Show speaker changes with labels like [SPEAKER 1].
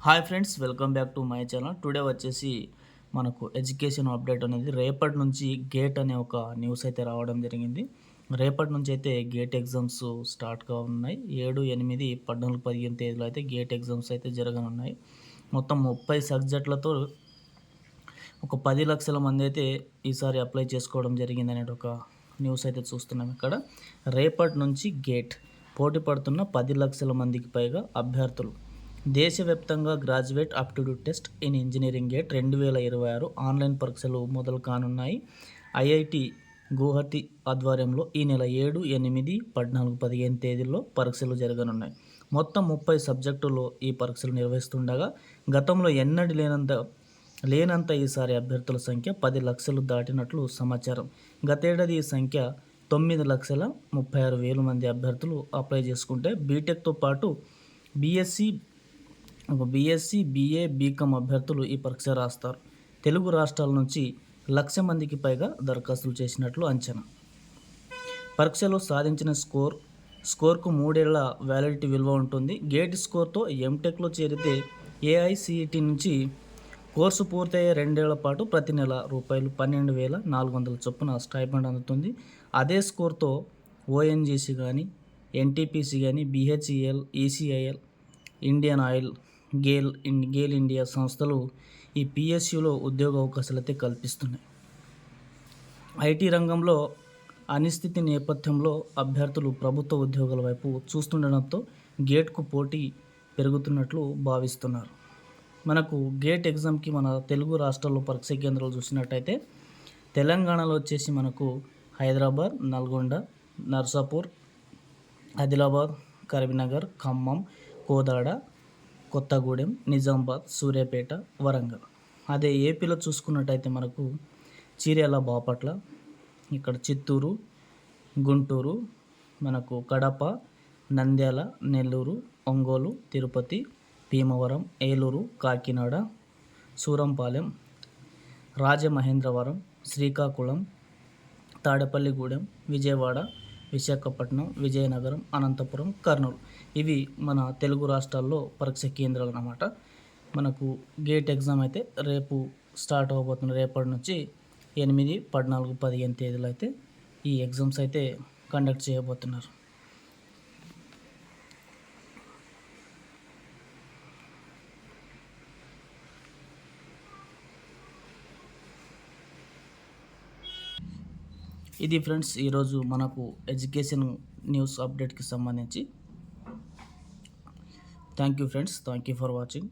[SPEAKER 1] Hi friends, welcome back to my channel. Today వచ్చేసి మనకు education update అనేది రేపటి నుంచి గేట్ అనే ఒక న్యూస్ అయితే రావడం జరిగింది. రేపటి నుంచి అయితే గేట్ ఎగ్జామ్స్ స్టార్ట్గా ఉన్నాయి. 7, 8, 14, 15 తేదీలో అయితే గేట్ ఎగ్జామ్స్ అయితే జరగనున్నాయి. మొత్తం 30 సబ్జెక్టులతో ఒక 10 లక్షల మంది అయితే ఈసారి అప్లై చేసుకోవడం జరిగిందనే ఒక న్యూస్ అయితే చూస్తున్నాం ఇక్కడ. రేపటి నుంచి గేట్ పోటీ పడుతున్న 10 లక్షల మందికి పైగా అభ్యర్థులు. దేశవ్యాప్తంగా graduate aptitude test in engineering gate 2026 online పరీక్షలు మొదలు కానున్నాయి. ఐఐటి గువాహటి ఆధ్వర్యంలో ఈ నెల 7, 8, 14, 15 తేదీల్లో పరీక్షలు జరగనున్నాయి. మొత్తం 30 సబ్జెక్టుల్లో ఈ పరీక్షలు నిర్వహిస్తుండగా గతంలో ఎన్నడూ లేనంత ఈసారి అభ్యర్థుల సంఖ్య 10 లక్షలు దాటినట్లు సమాచారం. గతేడాది ఈ సంఖ్య 9,36,000 మంది అభ్యర్థులు అప్లై చేసుకుంటే బీటెక్తో పాటు బీఎస్సీ, బీఏ, బీకామ్ అభ్యర్థులు ఈ పరీక్ష రాస్తారు. తెలుగు రాష్ట్రాల నుంచి 1,00,000 మందికి పైగా దరఖాస్తులు చేసినట్లు అంచనా. పరీక్షలో సాధించిన స్కోర్కు 3 ఏళ్ల వ్యాలిడిటీ విలువ ఉంటుంది. గేట్ స్కోర్తో ఎంటెక్లో చేరితే ఏఐసిఈటి నుంచి కోర్సు పూర్తయ్యే 2 ఏళ్ల పాటు ప్రతి నెల ₹12,400 చొప్పున స్టైపెండ్ అందుతుంది. అదే స్కోర్తో ఓఎన్జీసీ కానీ, ఎన్టీపీసీ కానీ, BHEL, ECIL, Indian oil, Gayle India సంస్థలు ఈ పిఎస్యులో ఉద్యోగ అవకాశాలు అయితే కల్పిస్తున్నాయి. ఐటీ రంగంలో అనిశ్చితి నేపథ్యంలో అభ్యర్థులు ప్రభుత్వ ఉద్యోగాల వైపు చూస్తుండడంతో గేట్కు పోటీ పెరుగుతున్నట్లు భావిస్తున్నారు. మనకు గేట్ ఎగ్జామ్కి మన తెలుగు రాష్ట్రాల్లో పరీక్ష కేంద్రాలు చూసినట్టయితే తెలంగాణలో వచ్చేసి మనకు హైదరాబాద్, నల్గొండ, నర్సాపూర్, ఆదిలాబాద్, కరీంనగర్, ఖమ్మం, కోదాడ, కొత్తగూడెం, నిజామాబాద్, సూర్యాపేట, వరంగల్. అదే ఏపీలో చూసుకున్నట్టయితే మనకు చీరాల, బాపట్ల, ఇక్కడ చిత్తూరు, గుంటూరు, మనకు కడప, నంద్యాల, నెల్లూరు, ఒంగోలు, తిరుపతి, భీమవరం, ఏలూరు, కాకినాడ, సూరంపాలెం, రాజమహేంద్రవరం, శ్రీకాకుళం, తాడేపల్లిగూడెం, విజయవాడ, విశాఖపట్నం, విజయనగరం, అనంతపురం, కర్నూలు. ఇవి మన తెలుగు రాష్ట్రాల్లో పరీక్ష కేంద్రాలు అన్నమాట. మనకు గేట్ ఎగ్జామ్ అయితే రేపు స్టార్ట్ అవబోతుంది. రేపటి నుంచి 8, 14, 15 తేదీలో అయితే ఈ ఎగ్జామ్స్ అయితే కండక్ట్ చేయబోతున్నారు. ఇది ఫ్రెండ్స్ ఈరోజు మనకు ఎడ్యుకేషన్ న్యూస్ అప్డేట్కి సంబంధించి. Thank you friends, thank you for watching.